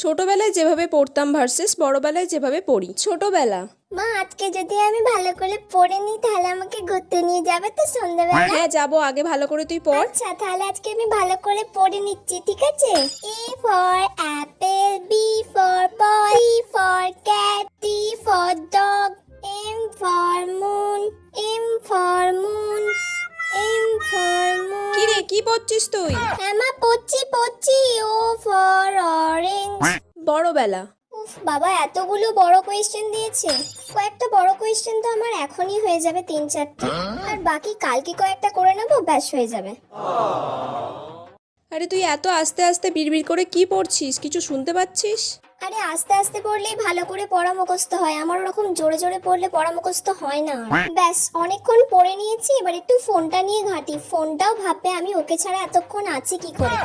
ছোটবেলায় যেভাবে পড়তাম ভার্সেস বড়বেলায় যেভাবে পড়ি। ছোটবেলা। মা, আজকে যদি আমি ভালো করে পড়ে নিই তাহলে আমাকে ঘুরতে নিয়ে যাবে তো সন্ধ্যাবেলা? হ্যাঁ যাবো, আগে ভালো করে তুই পড়। আচ্ছা, তাহলে আজকে আমি ভালো করে পড়ে নিচ্ছি, ঠিক আছে? A for apple, B for ball, C for cat, D for dog, M for moon, M for moon, M for moon. কি রে, কি পড়ছিস তুই? হ্যাঁ মা, পড়ছি। O for orange. বড়বেলা। উফ বাবা, এতগুলো বড় কোয়েশ্চেন দিয়েছে। কয়েকটা বড় কোয়েশ্চেন তো আমার এখনই হয়ে যাবে 3-4টা, আর বাকি কালকে কয়েকটা করে নেবো, ব্যাস হয়ে যাবে। আরে তুই এত আস্তে আস্তে বিড়বিড় করে কি পড়ছিস, কিছু শুনতে পাচ্ছিস? আরে আস্তে আস্তে পড়লেই ভালো করে পড়া মুখস্থ হয়, আমার ওরকম জোরে জোরে পড়লে পড়া মুখস্থ হয় না। ব্যাস অনেকক্ষণ পড়ে নিয়েছি, এবার একটু ফোনটা নিয়ে ঘাঁটি। ফোনটাও ভাববে আমি ওকে ছাড়া এতক্ষণ আছি কি করে।